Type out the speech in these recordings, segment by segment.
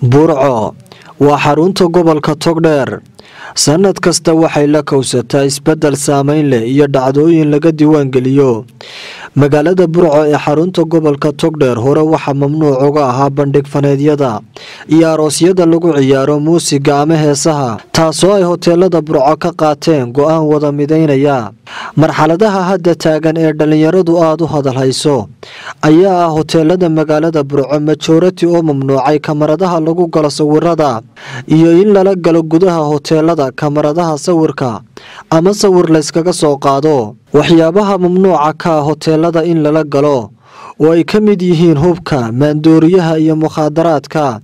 Burco waa xarunta gobolka Togdheer. Sanad kasta waxay la kowsataa isbedel saameyn leh iyo dhacdooyin laga diiwaan geliyo. Magaalada Burco ee xarunta gobolka Togdheer hore waxaa mamnuuc uga ahaa bandhig faneedyada iyo aroosyada lagu ciyaaro muusiga ama heesaha, taasoo ay hoteelada Burco ka qaateen go'aan wada mideynaya. Marxaladaha hadda taagan ee dhalinyaradu aad u hadalhayso ayaa ah hoteelada magaalada Burco majority oo mamnuucay kamaradaha lagu galo sawirada iyo in lala galo gudaha hoteelada kamaradaha sawirka ama sawir la iskaga soo qaado. Waxyaabaha mamnuuca ka hoteelada in lala galo oo ay ka mid yihiin hubka, maandooriyaha iyo mukhaadaraadka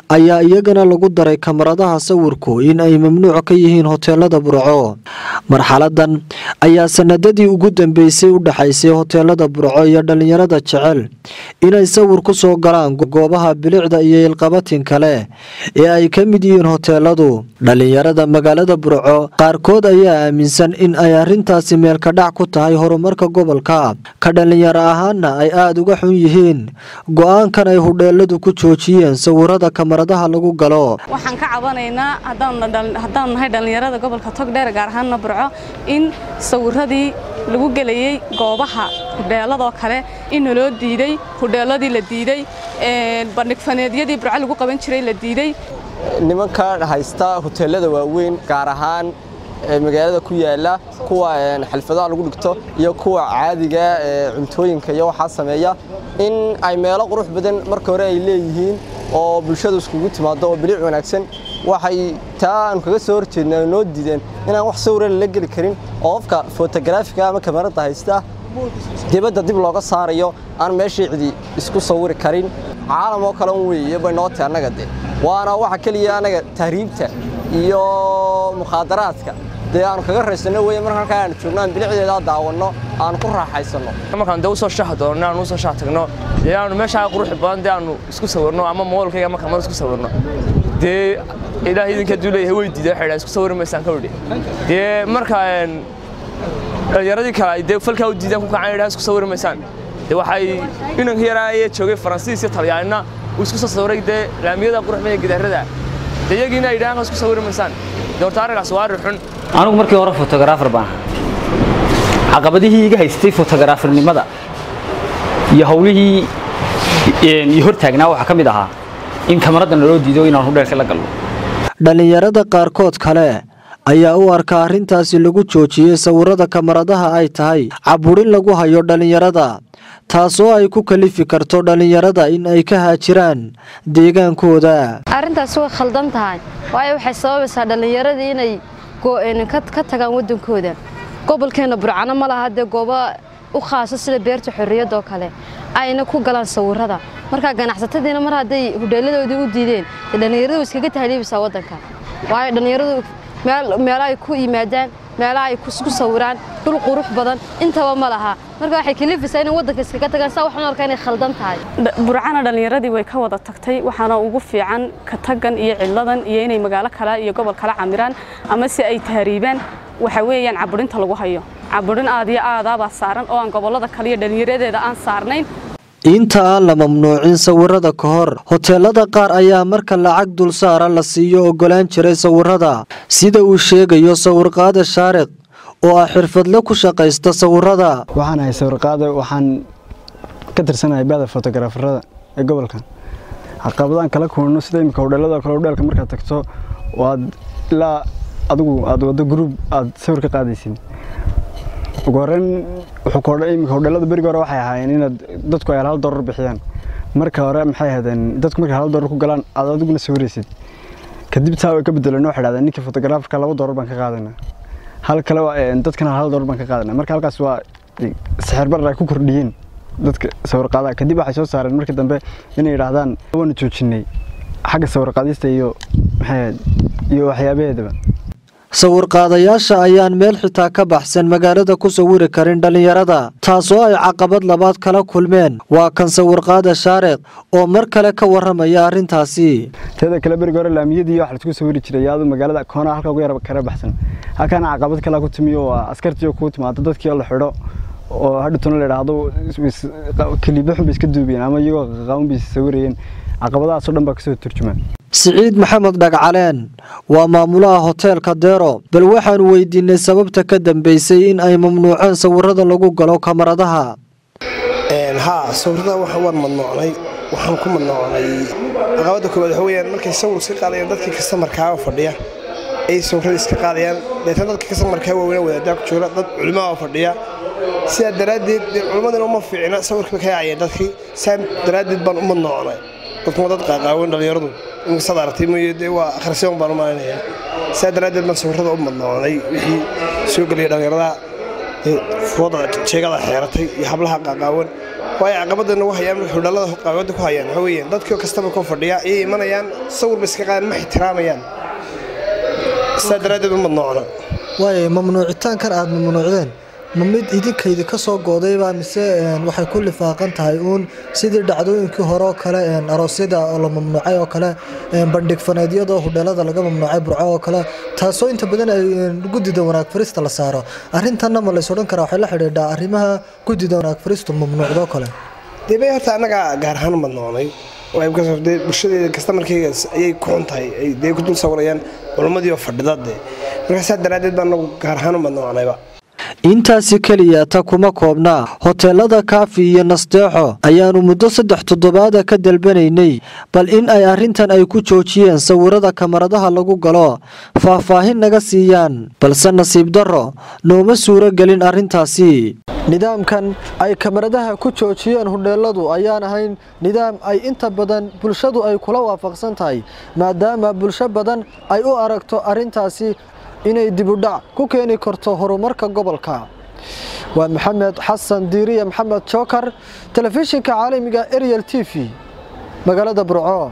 ayaa iyagana lagu daray kamaradaha sawirku in ay mamnuuc ka yihiin hoteelada Burco. Marxaladan ayaa sanadadii ugu dambeysay u dhaxaysay hoteelada Burco iyo dhalinyarada jecel inay sawir ku soo galaan goobaha bilicda iyo ilqabatin kale ee ay ka mid yihiin hoteeladu. Dhalinyarada magaalada Burco qaarkood ayaa aaminsan in ay arrintaasi meel ka dhac ku tahay horumarka gobolka, ka dhalinyaro ahaana ay aad uga xun yihiin go'aankan ay hudheeladu ku joojiyeen sawirada kamaradaha lagu galo. Waxaan ka cabanaynaa haddaan nahay dhalinyarada gobolka Togdheer gaar ahaan Burco in sawiradii lagu galayay goobaha hudheelada kale in loo diiday, hudheeladii la diiday, bandhig faneedyadii Burco lagu qaban jiray la diiday. nimanka haysta hoteelada waaweyn gaar ahaan magaalada ku yaala kuwa xalfadaha lagu dhigto iyo kuwa caadiga cuntooyinka iyo waxa sameeya in ay meelo qurux badan marka hore ay leeyihiin oo bulshadu iskugu timaado oo bilic wanaagsan waxay taan kaga soo horjeednaa noo diideen inaan wax sawir la gali karin oo qofka photographiga ama kamarada haysta dibadda dib looga saarayo aan meeshii cidi isku sawiri karin caalam oo kale weeye bay noo tahay anaga waana waxa kaliya anaga tahriibta iyo mukhaadaraadka aan kaga raysano way marka aan joognaan bilicdeeda daawano aan ku raaxaysano markaan daw soo shaxdo aan u soo shaxtagno yaanu meesha qurux badan aanu isku sawirno ama moolkayga ama kamar isku sawirno ilaahay idinka duuleeyahay way diiday xidhaa isku sawirmaysan ka wadi markaan yaradii kale ay falka u diidan ku kacay isku sawirmaysan waxay inaan yaraaye joogay Faransiis iyo Talyaanina isku soo sawiray laamiyada quruxda gidaarada iyagina ay dhaqan isku sawirmaysan doortaariga soo xun. anigu markii hore photographer baan caqabadihii iga haystay photographer-nimada iyo hawlihii iyo hortaagnaa waxa kamid ahaa in kameradan loo diido inaan hudheelka la galo. dhalinyarada qaarkood kale ayaa u arka arrintaasi lagu joojiyay sawirada kamaradaha ay tahay caburin lagu hayo dhalinyarada, taasoo ay ku kalifi karto dhalinyarada in ay ka haajiraan deegaankooda. arrintaas way khaldan tahay waayo waxay sababaysaa dhalinyarada inay ka tagaan wadankooda. gobolkeena Burcana ma laha goobo u khaas ah sida beerta xorriyada oo kale ayna ku galaan sawirada. marka ganacsatadiina mar haday hudheeladoodii u diideen dhalinyaradu iskaga tahliibisa wadanka, waayo dhalinyaradu meel ay ku yimaadaan, meel ay ku sawiraan, dhul qurux badan intaba ma laha. marka waxay kalifaysaa in wadanka iskaga tagaan saa waxaan arkaa inay khaldan tahay. Burcana dhalinyaradii way ka wada tagtay, waxaana ugu fiican ka tagan iyo ciladan iyo inay magaalo kale iyo gobol kale camiraan ama si ay tahriibaan. waxa weeyaan caburinta lagu hayo, caburin aad iyo aad saaran oo aan gobolada kale iyo dhalinyaradeeda aan saarnayn. inta aan la mamnuucin sawirada ka hor hoteelada qaar ayaa marka lacag dul saara la siiyo ogolaan jiray sawirada, sida uu sheegayo sawirqaade Shaariq oo ah xirfadle ku shaqaysta sawirada. waxaan ahay sawirqaade, waxaan ka tirsanahay baada photographer-da ee gobolka. caqabadahan kala kulno sida imika hudheelada kale hudheelka marka tagto waad la adigu aad wada group aad sawir ka qaadaysid. ugu horreyn wuxuu koodhay imika hudheelada bariga hore waxay ahaayeen in dadku ay $1 bixiyaan. marka hore maxay ahaydeen dadku markay $1 ku galaan aad adiguna sawiraysid. kadib taa way ka bedeleen waxa dhacday ninkii photographer-ka $2 baan ka qaadanaa, hal kale dadkana $1 baan ka qaadanaa. marka halkaas waa sixir bar ay ku kordhiyeen dadka sawir qaadada. kadib waxay soo saareen markii dambe inay yiraahdaan waan joojinay xagga sawir qaadista iyo waxyaabaheedaba. sawir qaadayaasha ayaan meel xitaa ka baxsan magaalada ku sawiri karin dhalinyarada, taasoo ay caqabad labaad kala kulmeen. waa kan sawir qaada Shaariq oo mar kale ka waramaya arrintaasi. teeda kale bariga hore laamiyadii waxa la isku sawiri jiray iyadoo magaalada koona halka ugu yar ka baxsan. halkaana caqabad kala ku timiyo waa askartiyo ku timaado dadkii la xidho oo hadhatoona la yiraahdo kaliba xun iska duubeen ama iyagoo qaawin bis sawireen. caqabadahaas oo dhan baa ka soo turjumaan. siciid maxamed dhagcaleen waa maamulaha hoteelka Deero bal waxaan weydiinay sababta ka dambeysay in ay mamnuuceen sawirada lagu galo kamaradaha sawirada waxaan mamnuucnay waxaan ku mamnuucnay caqabada koowaad waxa weeyaan markay sawir iska qaadayaan dadkii customer-ka fadhiya ay sawirada iska qaadayaan dadkii customer-ka weyn wadaad ku jira dad culimo fadhiya sida daraadeed culimadana uma fiicna sawirka ka yaacay dadkii saan daraadeed baan u mamnuucnay dadku dad qaaqaawan dhalinyaradu in sadartay mooyee waa akhrisoon baan u maaleeyaa sida daraadeed baan sawirada u mamnuucnay wixii soo galay dhalinyarada fooda jeegada xeeratay iyo hablaha qaaqaawan way caqabadana waxayaan hudalada qaaqaawada ku hayaan waxa weeyaan dadkii customer-ka fadhiya ay imanayaan sawir bas ka qaadan ma ixtiraamayaan sida daraadeed u mamnuucnay way mamnuucitaan kan aad mamnuucdeen mid idinkayda ka soo goodayba mise waxay ku lifaaqan tahay sidii dhacdooyinkii hore oo kale aroosyada oo la mamnuucay oo kale bandhig faneedyada hudheelada laga mamnuucay burco oo kale taasoo inta badan ay gudida wanaag farista la saaro arrintanna ma la soo dhan karaa waxay la xidhiidhaa arrimaha gudida wanaag faristu mamnuucdo kale dibay horta anaga gaar ahaan mamnuucnay way ka soo bulshada customer-kayga ayay ku xuntahay ay ku dul sawirayaan culimadii oo fadhidade markaas daraadeed baan gaar ahaan mamnuucnayba intaasi kaliya ta kuma koobna hoteelada Kaafi iyo Nasteexo ayaanu muddo 3 toddobaad ka dalbanaynay bal in ay arrintan ay ku joojiyeen sawirada kamaradaha lagu galo faahfaahin naga siiyaan balse nasiib darro nooma suuro galin arrintaasi nidaamkan ay kamaradaha ku joojiyeen hudheeladu ayaan ahayn nidaam ay inta badan bulshadu ay kula waafaqsan tahay maadaama bulsho badan ay u aragto arrintaasi inay dib u dhac ku keeni karto horumarka gobolka waa maxamed xasan diiriye maxamed jookar telefishinka caalamiga Ariel TV magaalada Burco